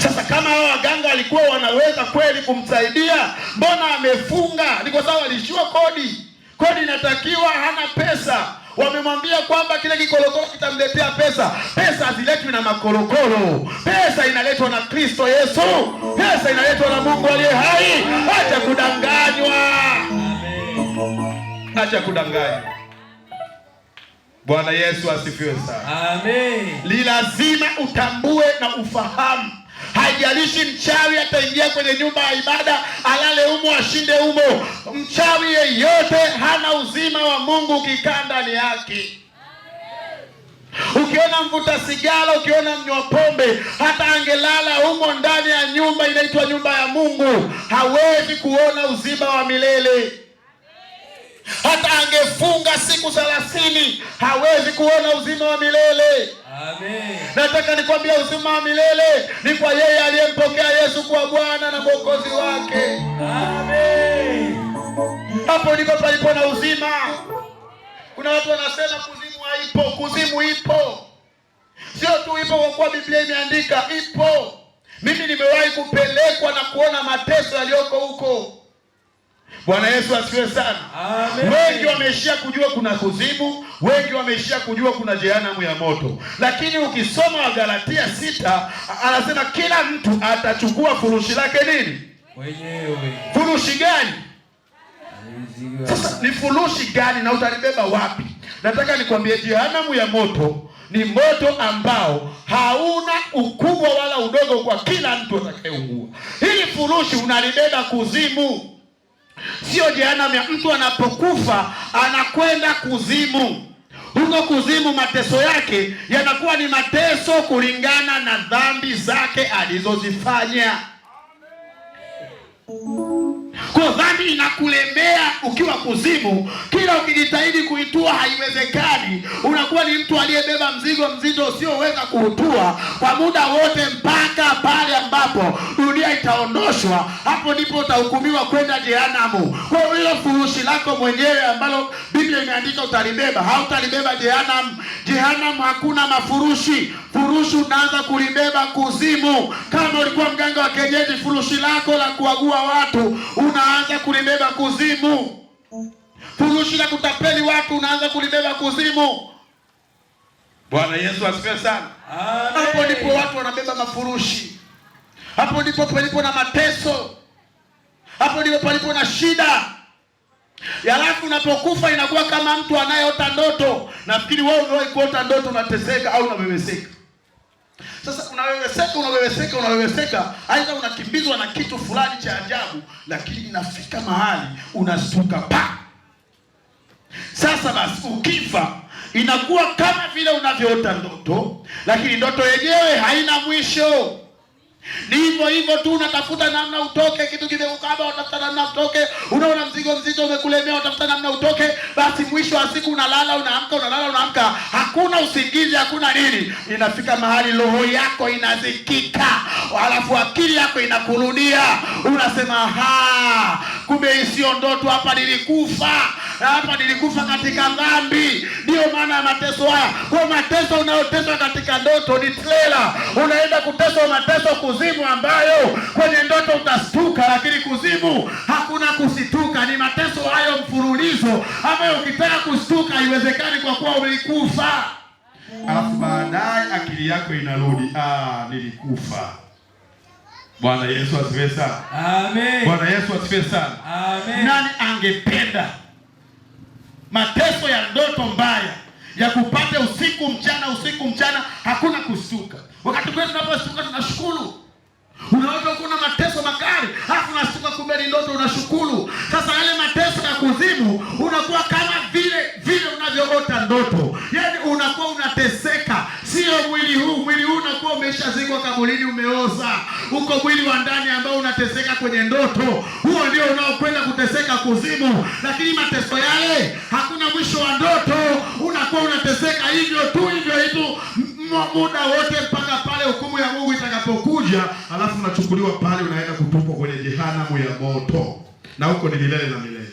Sasa kama hao waganga walikuwa wanaweza kweli kumsaidia, mbona amefunga? Ni kwa sababu alishiwa kodi. Kodi inatakiwa, hana pesa. Wamemwambia kwamba kile kikolokolo kitamletea pesa. Pesa haziletwi na makolokolo. Pesa inaletwa na Kristo Yesu. Pesa inaletwa na Mungu aliye hai. Acha kudanganywa. Acha kudanganywa. Bwana Yesu asifiwe sana. Amen. Ni lazima utambue na ufahamu. Haijalishi mchawi ataingia kwenye nyumba ya ibada, alale humo, ashinde humo. Mchawi yeyote hana uzima wa Mungu ukikaa ndani yake. Ukiona mvuta sigara, ukiona mnywa pombe, hata angelala humo ndani ya nyumba inaitwa nyumba ya Mungu, hawezi kuona uzima wa milele. Hata angefunga siku 30 hawezi kuona uzima wa milele. Amen. Nataka nikwambia uzima wa milele ni kwa yeye aliyempokea Yesu kwa Bwana na Mwokozi wake. Amen. Hapo ndipo palipo na uzima. Kuna watu wanasema kuzimu haipo. Kuzimu ipo. Sio tu ipo kwa kuwa Biblia imeandika, ipo. Mimi nimewahi kupelekwa na kuona mateso yaliyoko huko. Bwana Yesu asifiwe sana. Amen. Wengi wameishia kujua kuna kuzimu, wengi wameishia kujua kuna jehanamu ya moto. Lakini ukisoma Wagalatia 6 anasema kila mtu atachukua furushi lake nini? Mwenyewe. Furushi gani? Sasa ni furushi gani na utalibeba wapi? Nataka nikwambie jehanamu ya moto ni moto ambao hauna ukubwa wala udogo kwa kila mtu atakayeungua. Hili furushi unalibeba kuzimu. Sio jehanamu ya mtu anapokufa anakwenda kuzimu. Huko kuzimu mateso yake yanakuwa ni mateso kulingana na dhambi zake alizozifanya. Kwa dhambi inakulemea ukiwa kuzimu, kila ukijitahidi kuitua haiwezekani. Unakuwa ni mtu aliyebeba mzigo mzito usioweza kuutua kwa muda wote mpaka pale ambapo dunia itaondoshwa. Hapo ndipo utahukumiwa kwenda jehanamu. Kwa hiyo furushi lako mwenyewe ambalo Biblia imeandika utalibeba, hautalibeba jehanamu. Jehanamu hakuna mafurushi. Furushi unaanza kulibeba kuzimu. Kama ulikuwa mganga wa kienyeji, furushi lako la kuagua watu unaanza kulibeba kuzimu. Furushi la kutapeli watu unaanza kulibeba kuzimu. Bwana Yesu asifiwe sana. Amen. Hapo ndipo watu wanabeba mafurushi. Hapo ndipo palipo na mateso. Hapo ndipo palipo na shida. Halafu unapokufa inakuwa kama mtu anayeota ndoto. Nafikiri wewe unawahi kuota ndoto unateseka au unaweweseka. Sasa unaweweseka, aidha unakimbizwa na kitu fulani cha ajabu, lakini inafika mahali unastuka pa. Sasa basi ukifa inakuwa kama vile unavyoota ndoto, lakini ndoto yenyewe haina mwisho. Ni hivyo hivyo tu, unatafuta namna utoke, kitu kimekukaba unatafuta namna utoke, unaona mzigo mzito umekulemea unatafuta namna utoke, basi mwisho wa siku unalala unaamka, unalala unaamka, hakuna usingizi, hakuna nini. Inafika mahali roho yako inazikika, alafu akili yako inakurudia, unasema kumbe sio ndoto, hapa nilikufa katika dhambi. Ndio maana ya mateso haya. Kwa mateso unayoteswa katika ndoto ni trailer, unaenda kuteswa mateso kuzimu, ambayo kwenye ndoto utastuka, lakini kuzimu hakuna kusituka. Ni mateso hayo mfululizo ambayo ukitaka kustuka haiwezekani kwa kuwa ulikufa. Alafu baadaye akili yako inarudi, nilikufa. Bwana Yesu asifiwe sana. Amen. Bwana Yesu asifiwe sana. Amen. Nani angependa mateso ya ndoto mbaya ya kupata usiku mchana hakuna kustuka? Wakati wetu tunapostuka tunashukuru. Unaweza kuona mateso makali, alafu unashtuka kumbe ni ndoto, unashukuru. Sasa yale mateso ya kuzimu unakuwa kama vile unavyoota ndoto. Yaani unakuwa unateseka, sio mwili huu unakuwa umeshazikwa kaburini, umeoza. Uko mwili wa ndani ambao unateseka kwenye ndoto. Huo ndio unaokwenda kuteseka kuzimu. Lakini mateso yale hakuna mwisho wa ndoto. Unakuwa unateseka hivyo tu muda wote mpaka pale hukumu ya Mungu itakapokuja, alafu unachukuliwa pale, unaenda kutupwa kwenye jehanamu ya moto, na huko ni milele na milele.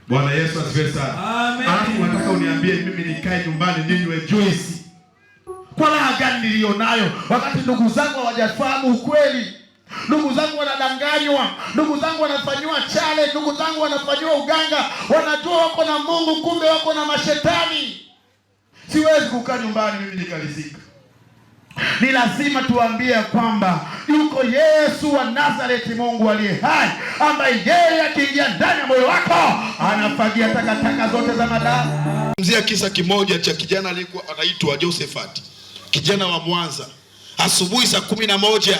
Bwana Yesu asifiwe sana. Amen. Alafu nataka uniambie mimi nikae nyumbani ninywe juice, kwa raha gani nilionayo, wakati ndugu zangu hawajafahamu ukweli? Ndugu zangu wanadanganywa, ndugu zangu wanafanywa chale, ndugu zangu wanafanywa uganga, wanajua wako na Mungu, kumbe wako na mashetani. Siwezi kukaa nyumbani mimi nikalizika. Ni lazima tuambie kwamba yuko Yesu wa Nazareti, Mungu aliye hai, ambaye yeye akiingia ndani ya moyo wako anafagia takataka zote za madamu. Mzia kisa kimoja cha kijana aliyekuwa anaitwa Josephat, kijana wa Mwanza. Asubuhi saa 11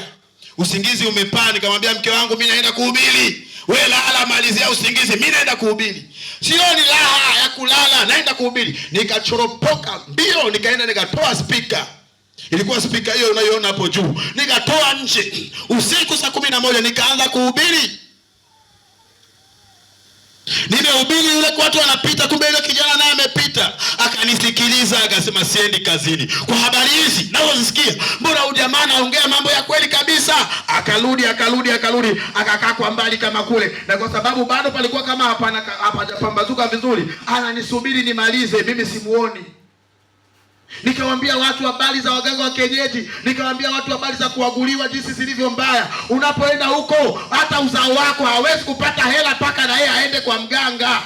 usingizi umepaa, nikamwambia mke wangu mimi naenda kuhubiri. Wewe lala, malizia usingizi, mimi naenda kuhubiri. Sio ni raha ya kulala, naenda kuhubiri. Nikachoropoka mbio, nikaenda nikatoa speaker. Ilikuwa speaker hiyo unayoona hapo juu. Nikatoa nje. Usiku saa 11 nikaanza kuhubiri. Nimehubiri, yule watu wanapita, kumbe yule kijana naye amepita. Akanisikiliza, akasema siendi kazini kwa habari hizi nazosikia. Mbona huyu jamaa anaongea mambo ya kweli kabisa? Akarudi akakaa kwa mbali kama kule. Na kwa sababu bado palikuwa kama hapajapambazuka vizuri, ananisubiri nimalize, mimi simuoni. Nikawaambia watu habari za waganga wa kienyeji, nikawaambia watu habari za kuaguliwa jinsi zilivyo mbaya. Unapoenda huko hata uzao wako hawezi kupata hela mpaka na yeye aende kwa mganga.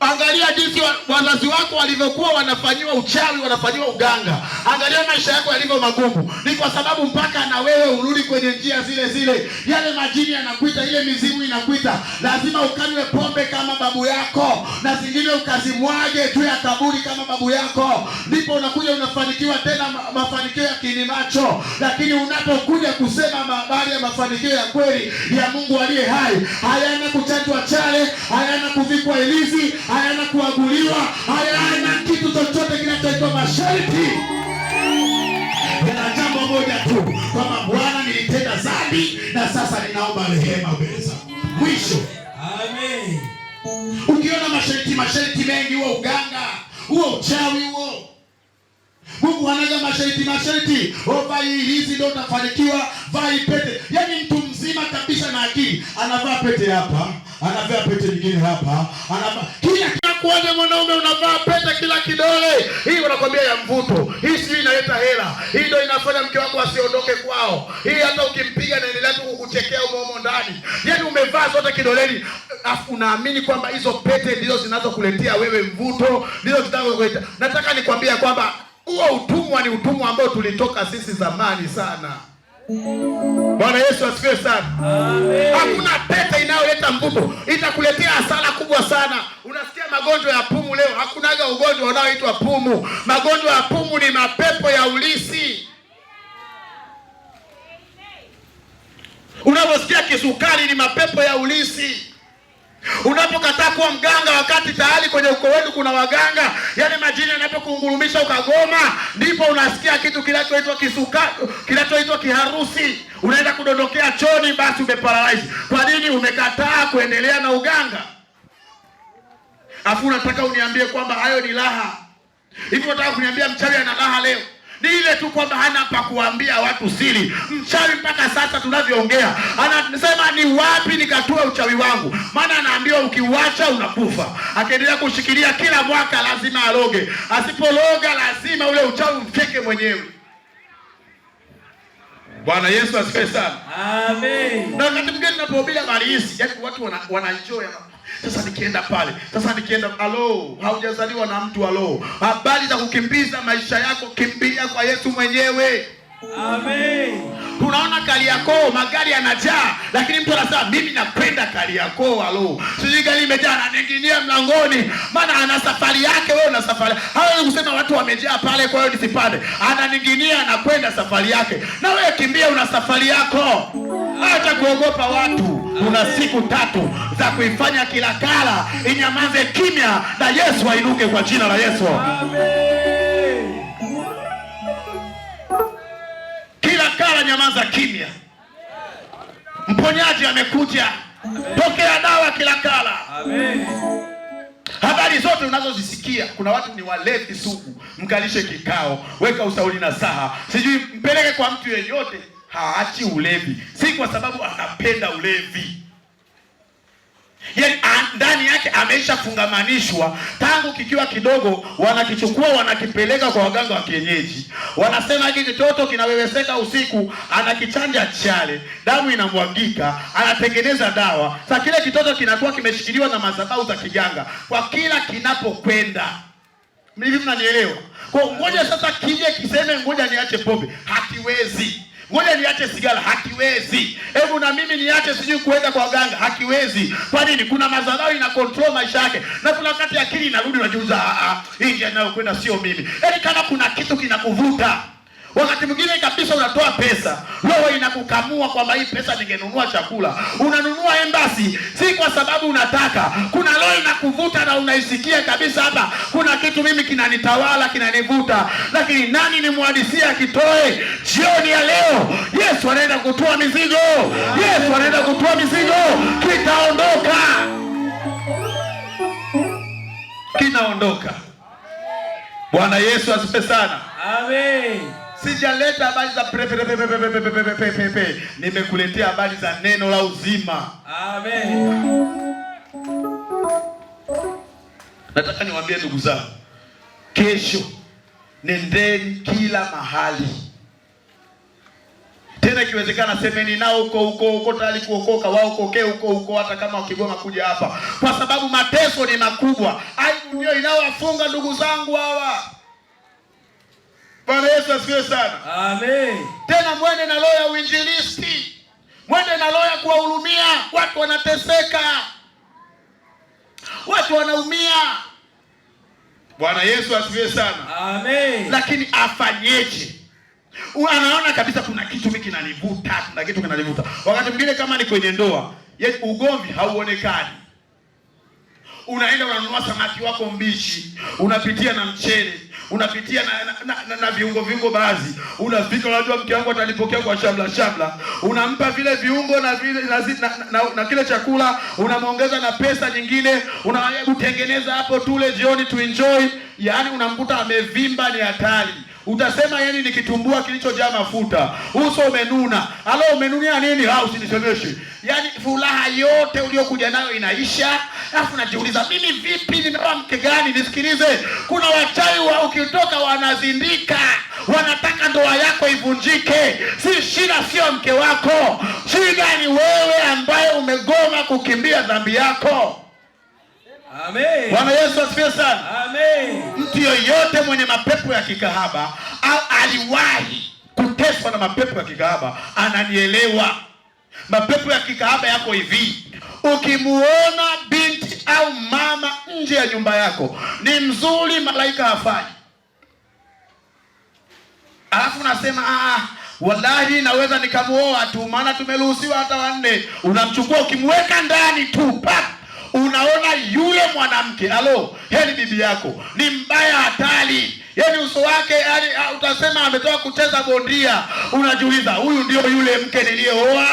Angalia jinsi wazazi wako walivyokuwa wanafanyiwa uchawi, wanafanyiwa uganga. Angalia maisha yako yalivyo magumu. Ni kwa sababu mpaka na wewe urudi kwenye njia zile. Yale majini yanakuita, ile mizimu inakuita. Lazima ukanywe pombe kama babu yako, na zingine ukazimwage juu ya kaburi kama babu yako. Ndipo unakuja unafanikiwa tena, mafanikio ya kinimacho. Lakini unapokuja kusema habari ya mafanikio ya kweli ya Mungu aliye hai, hayana kuchanjwa chale, hayana kuvikwa ilizi, hayana kuaguliwa, hayana kitu chochote kinachoitwa masharti. Yana jambo moja tu, kwamba Bwana nilitenda dhambi na sasa ninaomba rehema mbele zako. Mwisho. Amen. Ukiona masharti mengi, huo uganga, huo uchawi huo. Mungu hanaga masharti. Vai hizi ndio utafanikiwa, vai pete. Yaani mtu mzima kabisa na akili anavaa pete hapa, anavaa pete nyingine hapa, anavaa kila kuona mwanaume unavaa pete kila kidole. Hii wanakuambia ya mvuto. Hii si inaleta hela. Hii ndio inafanya mke wako asiondoke kwao. Hii hata ukimpiga naendelea tu kukuchekea umo ndani. Yaani umevaa zote kidoleni, afu unaamini kwamba hizo pete ndizo zinazokuletea wewe mvuto, ndizo zinazokuletea. Nataka nikwambia kwamba huo utumwa ni utumwa ambao tulitoka sisi zamani sana. Bwana Yesu asifiwe sana. Amen. Hakuna pete inayoleta mvuto, itakuletea hasara kubwa sana. Unasikia magonjwa ya pumu leo, hakunaga ugonjwa unaoitwa pumu. Magonjwa ya pumu ni mapepo ya ulisi. Unaposikia kisukari ni mapepo ya ulisi. Unapokataa kuwa mganga wakati tayari kwenye ukoo wenu kuna waganga, yani majini yanapokuungurumisha ukagoma, ndipo unasikia kitu kinachoitwa kisuka, kinachoitwa kiharusi, unaenda kudondokea choni, basi umeparalyze. Kwa nini? Umekataa kuendelea na uganga. Afu unataka uniambie kwamba hayo ni raha. Hivi unataka kuniambia mchawi ana raha leo? Ni ile tu kwamba hana pa kuambia watu siri. Mchawi mpaka sasa tunavyoongea anasema ni wapi nikatoa uchawi wangu, maana anaambiwa ukiuacha unakufa. Akaendelea kushikilia kila mwaka lazima aloge, asipologa lazima ule uchawi mfike mwenyewe. Bwana Yesu asifiwe sana. Amen. Na wakati mwingine tunapohubiri habari hizi, yaani watu wanaenjoy. Sasa nikienda pale, alo, haujazaliwa na mtu, alo. Habari za kukimbiza maisha yako, kimbia kwa Yesu mwenyewe. Amen. Tunaona Kariakoo magari yanajaa, lakini mtu anasema mimi napenda Kariakoo, alo. Sisi gari limejaa na ninginia mlangoni, maana ana safari yake, wewe una safari. Hawezi kusema watu wamejaa pale kwa hiyo nisipande. Ananinginia anakwenda safari yake. Na wewe kimbia, una safari yako. Acha kuogopa watu. Kuna siku 3 za kuifanya kila kala inyamaze kimya na Yesu ainuke kwa jina la Yesu. Amen. Kila kala nyamaza kimya. Mponyaji amekuja. Pokea dawa kila kala. Amen. Habari zote unazozisikia, kuna watu ni walevi sugu, mkalishe kikao, weka ushauri na saha, sijui mpeleke kwa mtu yeyote, haachi ulevi. Si kwa sababu anapenda ulevi, yaani ndani yake ameisha fungamanishwa tangu kikiwa kidogo. Wanakichukua wanakipeleka kwa waganga wa kienyeji, wanasema hiki kitoto kinaweweseka usiku, anakichanja chale, damu inamwagika, anatengeneza dawa. Sasa kile kitoto kinakuwa kimeshikiliwa na madhabahu za kiganga kwa kila kinapokwenda. Hivi mnanielewa? Kwa ngoja sasa kije kiseme ngoja niache pombe, hakiwezi. Ngoja niache sigara, hakiwezi. Hebu na mimi niache sijui kuenda kwa waganga, hakiwezi. Kwa nini? Kuna madhabahu ina control maisha yake. Na kuna wakati akili inarudi, unajiuliza hii njia inayokwenda sio mimi. Yaani kama kuna kitu kinakuvuta. Wakati mwingine kabisa unatoa pesa, roho inakukamua kwamba hii pesa ningenunua chakula. Unanunua Embassy si kwa sababu unataka. Kuna roho inakuvuta na unaisikia kabisa, hapa kuna kitu mimi kinanitawala, kinanivuta. Lakini nani ni muhadisia kitoe? Jioni ya leo Yesu anaenda kutoa mizigo. Yesu anaenda kutoa mizigo, kitaondoka. Kinaondoka. Bwana Yesu asifiwe sana. Amen. Sijaleta habari za pepe. Nimekuletea habari za neno la uzima. Amen. Nataka niwaambie ndugu zangu, kesho nendeni kila mahali. Tena ikiwezekana semeni nao huko tayari kuokoka, wao kokee huko hata kama wakigoma kuja hapa. Kwa sababu mateso ni makubwa. Aibu ndio inaowafunga ndugu zangu hawa. Bwana Yesu asifiwe sana. Amen. Tena mwende na roho ya uinjilisti. Mwende na roho ya kuwahurumia. Watu wanateseka, watu wanaumia. Bwana Yesu asifiwe sana. Amen. Lakini afanyeje? Anaona kabisa kuna kitu mimi kinanivuta, kuna kitu kinanivuta. Wakati mwingine kama ni kwenye ndoa, ugomvi hauonekani. Unaenda unanunua samaki wako mbichi, unapitia na mchele, unapitia na viungo baadhi. Unafika, unajua mke wangu atanipokea kwa shamla. Unampa vile viungo na vile na kile chakula, unamongeza na pesa nyingine, unahebu tengeneza hapo tule jioni tu enjoy. Yaani unamkuta amevimba, ni hatari. Utasema yani ni kitumbua kilichojaa mafuta. Uso umenuna. Alo, umenunia nini? Usinisemeshe. Yaani furaha yote uliokuja nayo inaisha. Alafu najiuliza mimi vipi, nimeoa mke gani? Nisikilize. Kuna wachawi ukitoka wanazindika. Wanataka ndoa yako ivunjike. Si shida sio mke wako. Shida ni wewe ambaye umegoma kukimbia dhambi yako. Amen. Bwana Yesu asifiwe sana. Amen. Mtu yoyote mwenye mapepo ya kikahaba au aliwahi kuteswa na mapepo ya kikahaba ananielewa. Mapepo ya kikahaba yako hivi: ukimuona binti au mama nje ya nyumba yako ni mzuri, malaika hafai, alafu unasema wallahi naweza nikamuoa tu maana tumeruhusiwa hata 4. Unamchukua ukimweka ndani tu unaona yule mwanamke, heri bibi yako ni mbaya hatari, yaani uso wake, yaani utasema ametoka kucheza bondia. Unajiuliza, huyu ndio yule mke nilioa?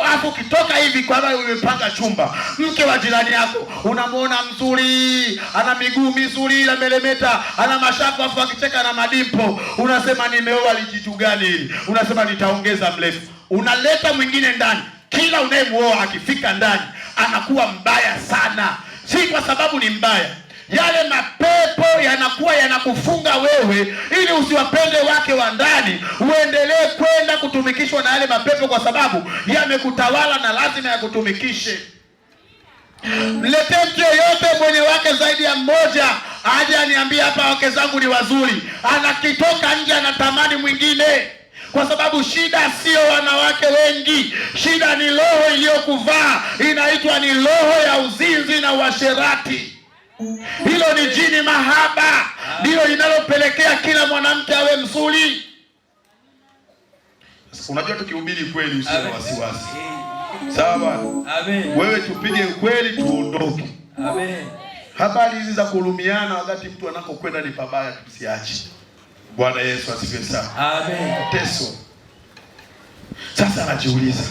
Hapo ukitoka hivi kwa sababu umepanga chumba, mke wa jirani yako unamwona mzuri, ana miguu mizuri na melemeta, ana mashavu afu akicheka na madimpo, unasema nimeoa lijitu gani hili? Unasema nitaongeza mrefu. Unaleta mwingine ndani, kila unayemuoa akifika ndani anakuwa mbaya sana. Si kwa sababu ni mbaya, yale mapepo yanakuwa yanakufunga wewe ili usiwapende wake wa ndani, uendelee kwenda kutumikishwa na yale mapepo kwa sababu yamekutawala na lazima yakutumikishe. Mlete mtu yeyote mwenye wake zaidi ya mmoja aje aniambie hapa wake zangu ni wazuri, anakitoka nje anatamani mwingine. Kwa sababu shida sio wanawake wengi, shida ni roho iliyokuvaa, inaitwa ni roho ya uzinzi na uasherati. Hilo ni jini mahaba, ndilo linalopelekea kila mwanamke awe mzuri. Unajua tukihubiri kweli usiwe na wasiwasi. Sawa bwana? Amen. Wewe tupige kweli tuondoke. Amen. Habari hizi za kuhurumiana wakati mtu anakokwenda ni pabaya, tusiache. Bwana Yesu asifiwe sana. Amen. Teso. Sasa anajiuliza,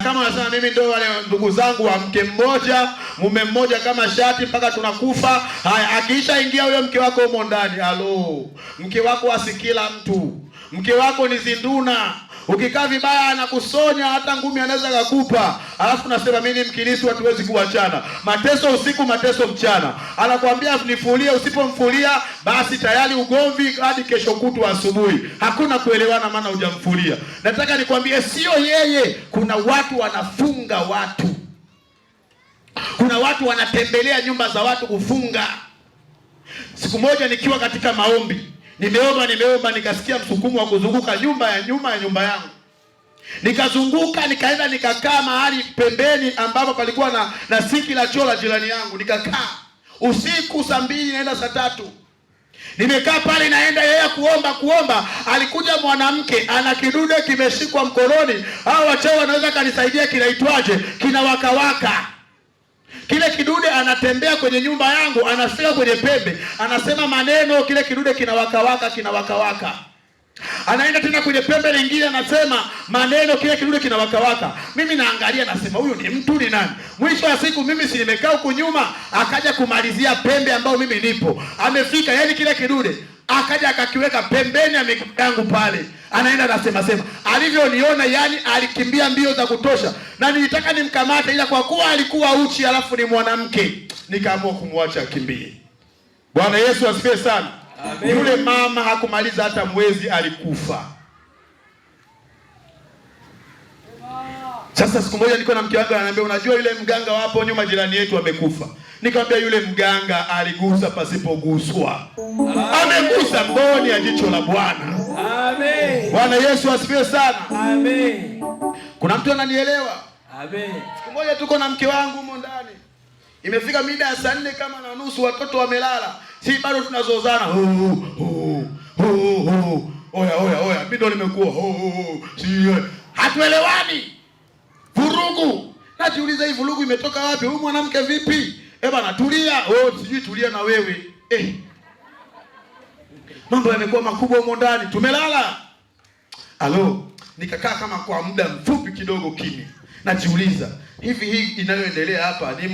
kama anasema mimi ndio wale ndugu zangu wa mke mmoja, mume mmoja kama shati mpaka tunakufa. Haya, akiisha ingia huyo mke wako humo ndani, mke wako asikila mtu. Mke wako ni zinduna. Ukikaa vibaya anakusonya, hata ngumi anaweza kukupa. Alafu nasema mimi ni Mkristo, hatuwezi kuachana. Mateso usiku, mateso mchana. Anakuambia nifulie, usipomfulia basi tayari ugomvi hadi kesho kutwa asubuhi. Hakuna kuelewana maana hujamfulia. Nataka nikwambie sio yeye, kuna watu wanafunga watu. Kuna watu wanatembelea nyumba za watu kufunga. Siku moja nikiwa katika maombi, nimeomba nikasikia msukumo wa kuzunguka nyumba ya nyuma ya nyumba yangu. Nikazunguka, nikaenda nikakaa mahali pembeni ambapo palikuwa na sinki la choo la jirani yangu. Nikakaa usiku saa 2 naenda saa 3. Nimekaa pale naenda yeye kuomba, alikuja mwanamke ana kidude kimeshikwa mkononi. Hao wachao wanaweza kanisaidia, kinaitwaje? Kinawakawaka. Kile kidude anatembea kwenye nyumba yangu, anafika kwenye pembe, anasema maneno, kile kidude kinawakawaka. Anaenda tena kwenye pembe nyingine, anasema maneno, kile kidude kinawakawaka. Mimi naangalia nasema huyu ni mtu ni nani? Mwisho wa siku mimi si nimekaa huko nyuma, akaja kumalizia pembe ambao mimi nipo. Amefika, yani kile kidude akaja akakiweka pembeni ya miguu yangu pale. Anaenda anasema alivyoniona, yani alikimbia mbio za kutosha, na nilitaka nimkamate, ila kwa kuwa alikuwa uchi alafu ni mwanamke, nikaamua kumwacha akimbie. Bwana Yesu asifiwe sana. Amen. Yule mama hakumaliza hata mwezi alikufa. Sasa siku moja niko na mke wangu ananiambia, unajua yule mganga wapo nyuma jirani yetu amekufa. Nikamwambia yule mganga aligusa pasipoguswa. Amegusa mboni ya jicho la Bwana. Amen. Bwana Yesu asifiwe sana. Amen. Kuna mtu ananielewa? Amen. Siku moja tuko na mke wangu huko ndani. Imefika mida ya saa 4 kama na nusu, watoto wamelala. Si bado tunazozana. Oya, mimi ndo nimekuwa. Hatuelewani. Vurugu. Najiuliza hii vurugu imetoka wapi? Huyu mwanamke vipi? Bana tulia. Sijui tulia na wewe. Mambo yamekuwa makubwa huko ndani. Tumelala. Nikakaa kama kwa muda mfupi kidogo kimya. Najiuliza, hivi hii inayoendelea hapa ni